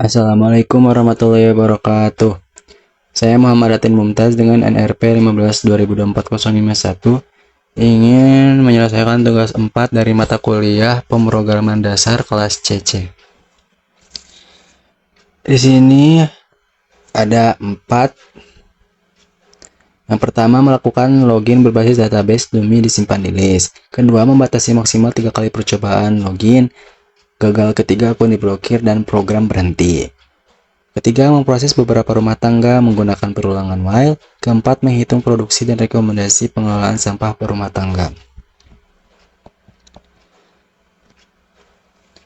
Assalamualaikum warahmatullahi wabarakatuh. Saya Muhammad Atin Mumtaz dengan NRP 15/2024-051 ingin menyelesaikan tugas 4 dari mata kuliah pemrograman dasar kelas CC. Di sini ada 4. Yang pertama, melakukan login berbasis database dummy disimpan di list. Kedua, membatasi maksimal 3 kali percobaan login. Gagal ketiga pun diblokir dan program berhenti. Ketiga, memproses beberapa rumah tangga menggunakan perulangan while. Keempat, menghitung produksi dan rekomendasi pengelolaan sampah per rumah tangga.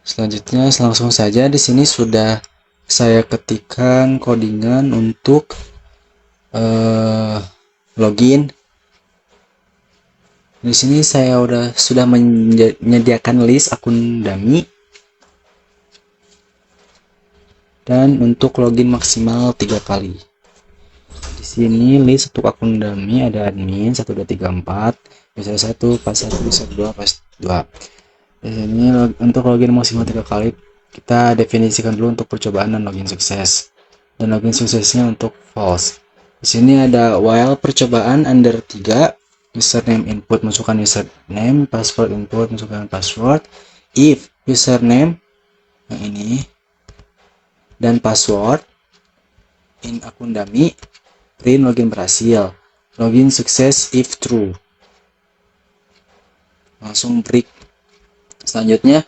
Selanjutnya, langsung saja di sini sudah saya ketikkan codingan untuk login. Di sini saya sudah menyediakan list akun dummy. Dan untuk login maksimal 3 kali. Di sini list untuk akun dummy ada admin 1234, user 1, pas 1, user 2, pas 2. Di sini untuk login maksimal 3 kali kita definisikan dulu untuk percobaan dan login sukses. Dan login suksesnya untuk false. Di sini ada while percobaan under 3, username input masukkan username, password input masukkan password. If username yang ini dan password in akun dummy, print login berhasil. Login sukses if true. Langsung break. Selanjutnya,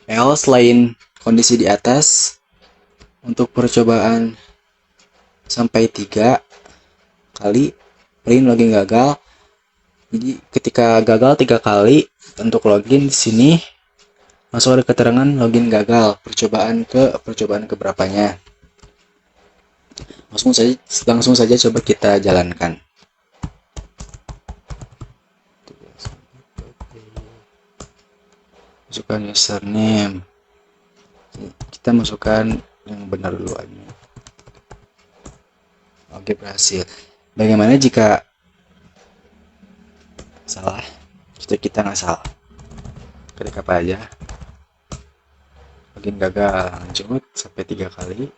else selain kondisi di atas, untuk percobaan sampai 3 kali, print login gagal. Jadi ketika gagal 3 kali untuk login di sini langsung ada keterangan login gagal, percobaan keberapanya. Langsung saja coba kita jalankan. Masukkan username. Kita masukkan yang benar dulu aja. Oke, berhasil. Bagaimana jika salah? Kita nggak salah. Ketik apa aja? Login gagal, lanjut sampai 3 kali.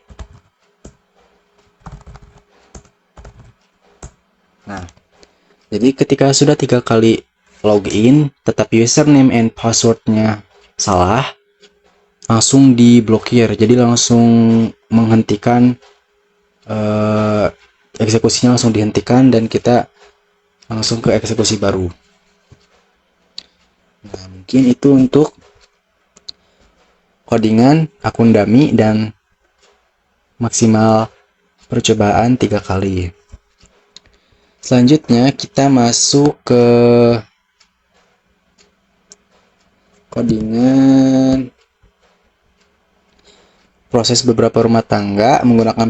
Nah, jadi ketika sudah 3 kali login tetapi username and passwordnya salah, langsung diblokir. Jadi langsung menghentikan eksekusinya, langsung dihentikan dan kita langsung ke eksekusi baru. Nah, mungkin itu untuk codingan akun dummy dan maksimal percobaan 3 kali. Selanjutnya kita masuk ke codingan proses beberapa rumah tangga menggunakan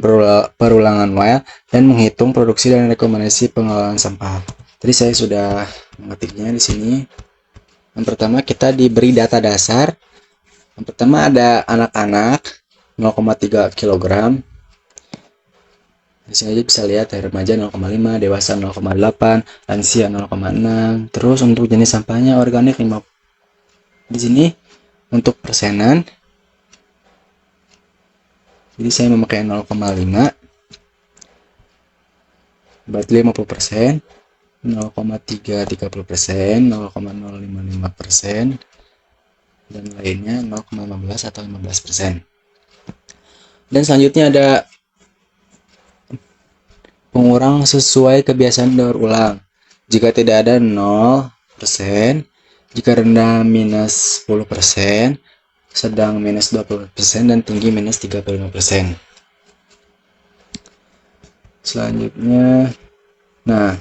perulangan while dan menghitung produksi dan rekomendasi pengelolaan sampah. Tadi saya sudah mengetiknya di sini. Yang pertama kita diberi data dasar. Yang pertama ada anak-anak 0,3 kg. Di sini aja bisa lihat remaja 0,5, dewasa 0,8, lansia 0,6. Terus untuk jenis sampahnya organik 5. Di sini untuk persenan. Jadi saya memakai 0,5. Berarti 50%, 0,330%, 0,055%. Dan lainnya 0,15 atau 15%. Dan selanjutnya ada pengurang sesuai kebiasaan daur ulang. Jika tidak ada 0%, jika rendah minus 10%, sedang minus 20% dan tinggi minus 35%. Selanjutnya, nah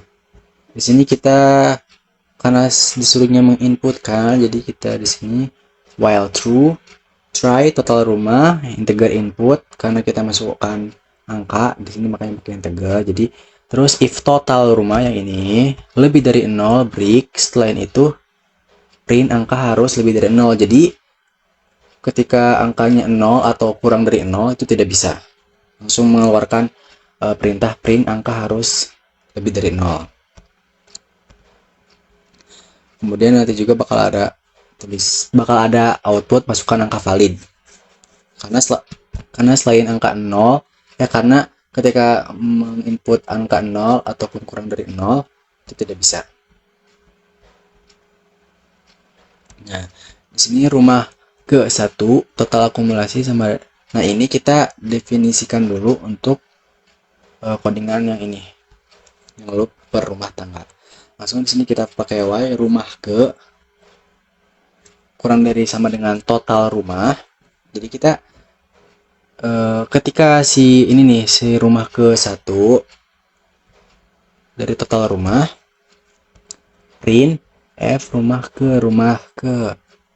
di sini kita karena disuruhnya menginputkan, jadi kita di sini while true, try total rumah, integer input karena kita masukkan angka di sini makanya pakai integer. Jadi terus if total rumah yang ini lebih dari 0, break. Setelah itu print angka harus lebih dari 0. Jadi ketika angkanya 0 atau kurang dari 0 itu tidak bisa. Langsung mengeluarkan perintah print angka harus lebih dari 0. Kemudian nanti juga bakal ada output masukkan angka valid. Karena karena selain angka 0 ya, karena ketika menginput angka 0 ataupun kurang dari 0 itu tidak bisa. Nah, di sini rumah ke-1 total akumulasi sama. Nah, ini kita definisikan dulu untuk codingan yang ini, yang loop per rumah tangga. Langsung di sini kita pakai y, rumah ke kurang dari sama dengan total rumah. Jadi kita ketika si ini nih, si rumah ke-1 dari total rumah, print f rumah ke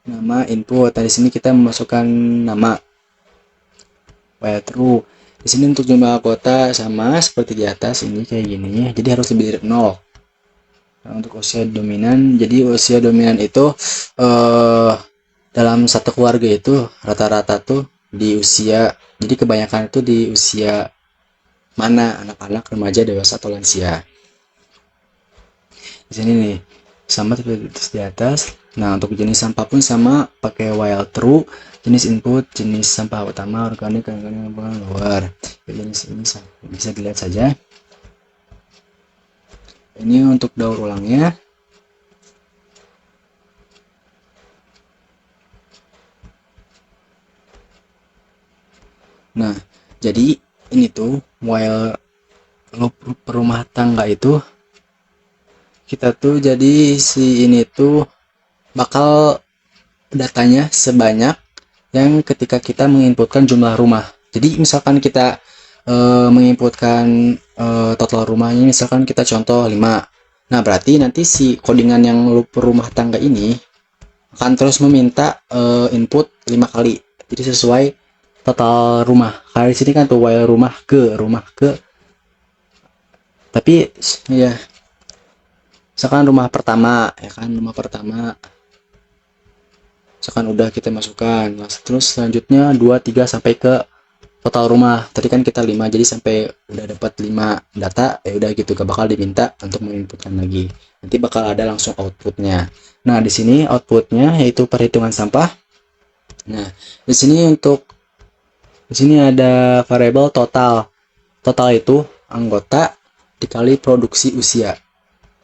nama input. Nah, di sini kita memasukkan nama while true. Di sini untuk jumlah kota sama seperti di atas ini kayak gini, jadi harus lebih dari 0. Nah, untuk usia dominan, jadi usia dominan itu dalam satu keluarga itu rata-rata tuh di usia, jadi kebanyakan itu di usia mana, anak-anak, remaja, dewasa, atau lansia. Di sini nih sama seperti di atas. Nah, untuk jenis sampah pun sama, pakai while true, jenis input, jenis sampah utama, organik, luar. Jenis ini bisa dilihat saja. Ini untuk daur ulangnya. Nah, jadi ini tuh while loop rumah tangga itu, kita tuh jadi si ini tuh bakal datanya sebanyak yang ketika kita menginputkan jumlah rumah. Jadi misalkan kita menginputkan total rumahnya, misalkan kita contoh 5. Nah, berarti nanti si codingan yang loop rumah tangga ini akan terus meminta input 5 kali. Jadi sesuai total rumah. Kayak di sini kan tuh while rumah ke. Tapi ya misalkan rumah pertama, ya kan, rumah pertama misalkan udah kita masukkan, terus selanjutnya 2, 3 sampai ke total rumah. Tadi kan kita 5, jadi sampai udah dapat 5 data, ya udah gitu, gak bakal diminta untuk menginputkan lagi. Nanti bakal ada langsung outputnya. Nah, di sini outputnya yaitu perhitungan sampah. Nah, di sini ada variabel total. Total itu anggota dikali produksi usia.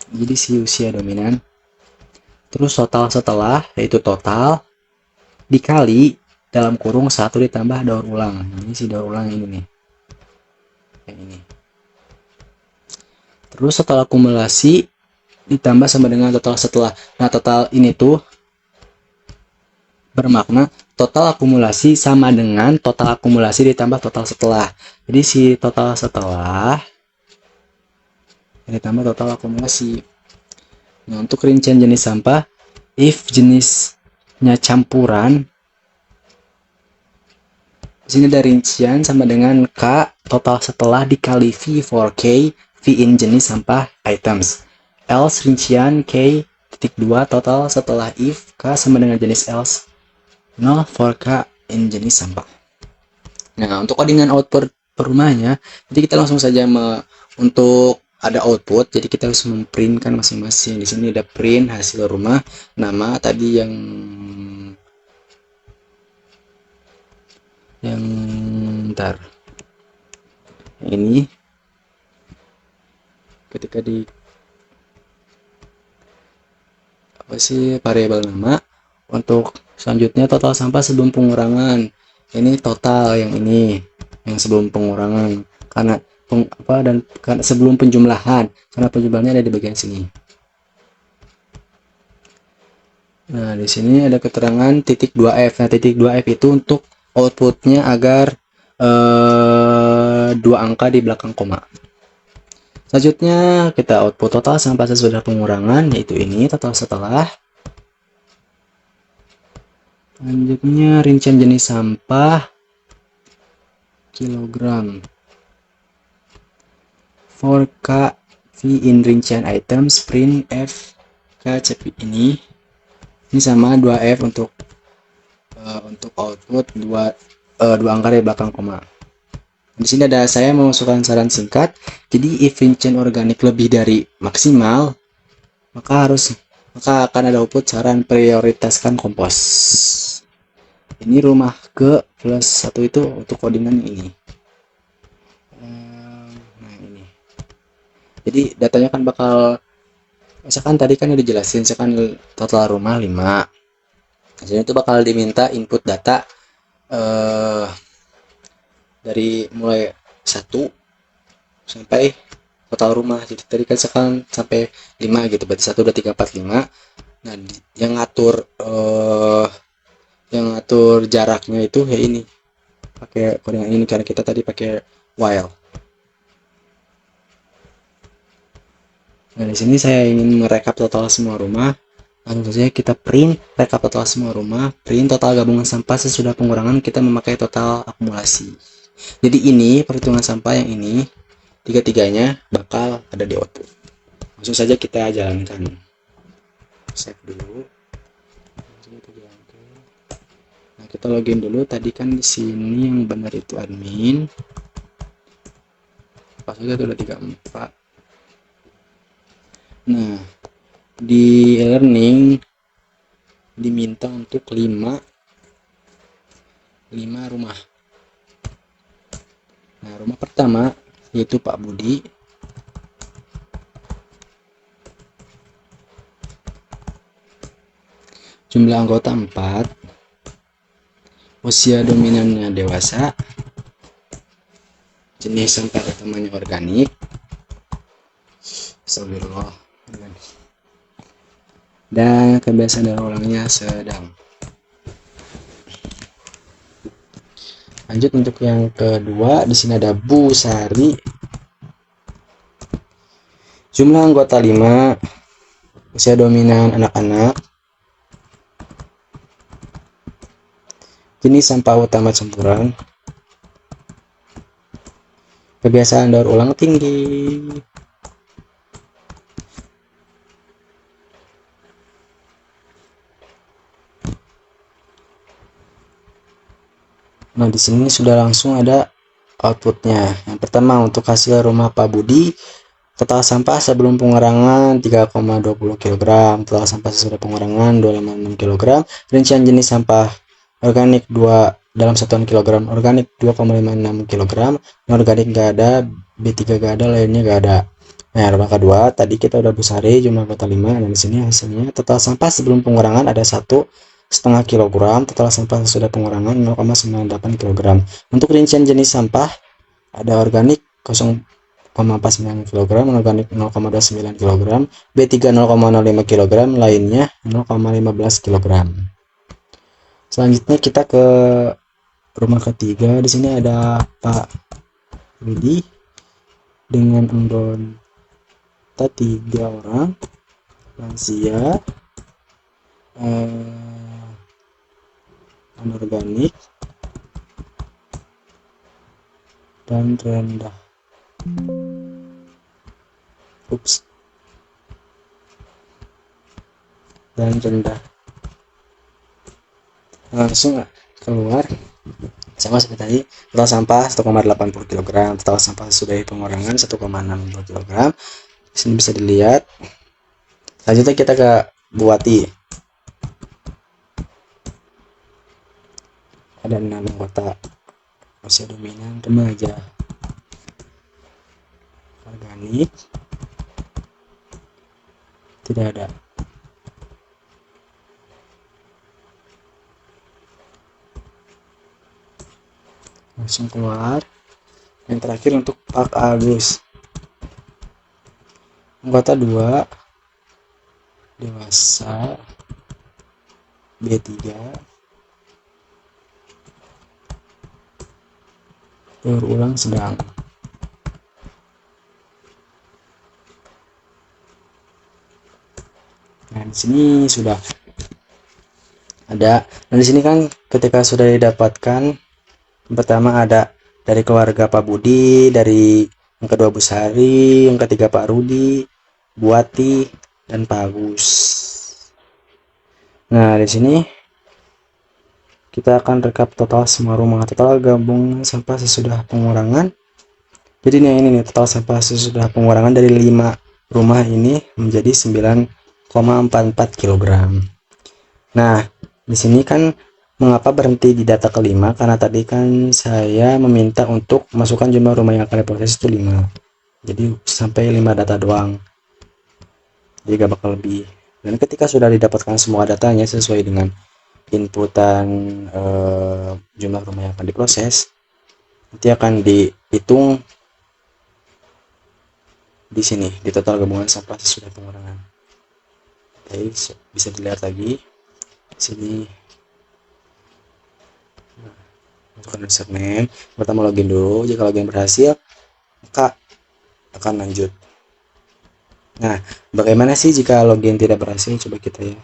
Jadi si usia dominan. Terus total setelah yaitu total dikali dalam kurung 1 ditambah daur ulang. Ini si daur ulang ini nih. Yang ini. Terus total akumulasi ditambah sama dengan total setelah. Nah, total ini tuh bermakna total akumulasi sama dengan total akumulasi ditambah total setelah. Jadi si total setelah ditambah total akumulasi. Nah, untuk rincian jenis sampah, if jenisnya campuran, di sini ada rincian sama dengan K total setelah dikali V for K, V in jenis sampah items. Else rincian K titik 2 total setelah if K sama dengan jenis else 0 for K in jenis sampah. Nah, untuk codingan output per rumahnya, jadi kita langsung saja untuk ada output, jadi kita harus memprintkan masing-masing. Di sini ada print hasil rumah, nama tadi yang ntar ini ketika di variabel nama. Untuk selanjutnya total sampah sebelum pengurangan, ini total yang ini yang sebelum pengurangan, karena sebelum penjumlahan, karena penjumlahannya ada di bagian sini. Nah, di sini ada keterangan titik 2F. Nah, titik 2F itu untuk outputnya agar 2 angka di belakang koma. Selanjutnya kita output total sampah sesudah pengurangan, yaitu ini total setelah. Selanjutnya rincian jenis sampah kilogram. For K V in rincian items, print F K CP ini sama 2F untuk output 2 angka di belakang koma. Di sini ada saya memasukkan saran singkat. Jadi if rincian organik lebih dari maksimal, maka akan ada output saran prioritaskan kompos. Ini rumah ke plus 1 itu untuk codingan ini. Nah ini. Jadi datanya kan bakal, misalkan tadi kan udah dijelasin, misalkan total rumah 5. Jadi itu bakal diminta input data dari mulai 1 sampai total rumah. Jadi tadi kan sekarang sampai 5 gitu, berarti 1 2 3 4 5. Nah, yang ngatur jaraknya itu ya ini, pakai kode yang ini karena kita tadi pakai while. Nah, di sini saya ingin merekap total semua rumah. Langsung saja kita print rekap total semua rumah, print total gabungan sampah sesudah pengurangan, kita memakai total akumulasi. Jadi ini perhitungan sampah yang ini tiga-tiganya bakal ada di output. Langsung saja kita jalankan. Save dulu. Nah, kita login dulu. Tadi kan di sini yang benar itu admin. Passwordnya itu udah 34. Nah, di learning diminta untuk 5 rumah. Nah, rumah pertama yaitu Pak Budi. Jumlah anggota 4. Usia dominannya dewasa. Jenis sampah utamanya organik. Astagfirullah. Dan kebiasaan daur ulangnya sedang. Lanjut untuk yang kedua, di sini ada Bu Sari. Jumlah anggota 5. Usia dominan anak-anak. Jenis sampah utama campuran. Kebiasaan daur ulang tinggi. Nah, di sini sudah langsung ada outputnya. Yang pertama untuk hasil rumah Pak Budi, total sampah sebelum pengurangan 3,20 kg, total sampah sesudah pengurangan 2,6 kg, rincian jenis sampah organik 2 dalam satuan kilogram, organik 2,56 kg, organik nggak ada, B3 nggak ada, lainnya nggak ada. Nah, rumah kedua tadi kita udah Busari jumlah anggota 5. Dan di sini hasilnya total sampah sebelum pengurangan ada 1,5 kg, total sampah sesudah pengurangan 0,98 kg. Untuk rincian jenis sampah ada organik 0,49 kg, organik 0,29 kg, B3 0,05 kg, lainnya 0,15 kg. Selanjutnya kita ke rumah ketiga. Di sini ada Pak Widi dengan anggota 3 orang, lansia, anorganik, dan rendah. Dan rendah. Langsung keluar sama seperti tadi, total sampah 1,80 kg, total sampah sudah pengurangan 1,60 kg. Sini bisa dilihat. Selanjutnya kita ke Buati. Ada 6 anggota, usia dominan remaja, organik tidak ada. Langsung keluar. Yang terakhir untuk Pak Agus, anggota 2, dewasa, B3, daur ulang sedang. Nah, di sini sudah ada. Nah, di sini kan ketika sudah didapatkan, pertama ada dari keluarga Pak Budi, dari yang kedua Bu Sari, yang ketiga Pak Rudi, Buati, dan Pak Agus. Nah, di sini kita akan rekap total semua rumah, total gabungan sampah sesudah pengurangan. Jadi ini nih total sampah sesudah pengurangan dari 5 rumah ini menjadi 9,44 kg. Nah, di sini kan Mengapa berhenti di data kelima? Karena tadi kan saya meminta untuk masukkan jumlah rumah yang akan diproses itu 5. Jadi sampai 5 data doang. Jadi gak bakal lebih. Dan ketika sudah didapatkan semua datanya sesuai dengan inputan jumlah rumah yang akan diproses, nanti akan dihitung di sini di total gabungan sampah sesudah pengurangan. Baik, bisa dilihat lagi di sini. Masukkan username, pertama login dulu. Jika login berhasil, maka akan lanjut. Nah, bagaimana sih jika login tidak berhasil? Coba kita ya.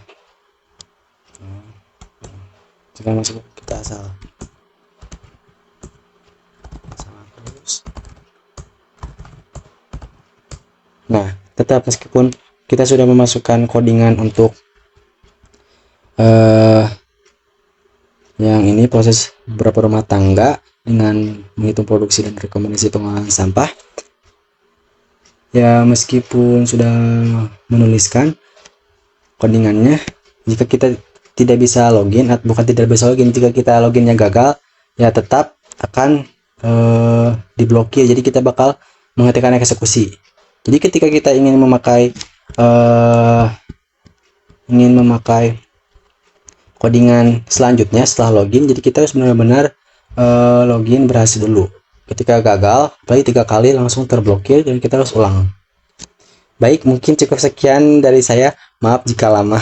Jika masuk kita asal terus. Nah, tetap meskipun kita sudah memasukkan codingan untuk yang ini proses beberapa rumah tangga dengan menghitung produksi dan rekomendasi pengolahan sampah, ya meskipun sudah menuliskan codingannya, jika kita tidak bisa login, bukan tidak bisa login, jika kita loginnya gagal, ya tetap akan diblokir. Jadi kita bakal mengetikkan eksekusi. Jadi ketika kita ingin memakai codingan selanjutnya setelah login, jadi kita harus benar-benar login berhasil dulu. Ketika gagal, apalagi 3 kali langsung terblokir, dan kita harus ulang. Baik, mungkin cukup sekian dari saya. Maaf jika lama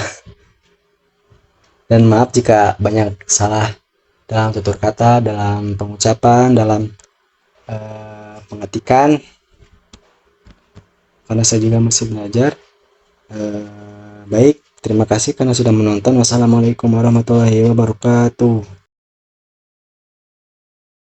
dan maaf jika banyak salah dalam tutur kata, dalam pengucapan, dalam pengetikan, karena saya juga masih belajar. Baik, terima kasih karena sudah menonton. Wassalamualaikum warahmatullahi wabarakatuh.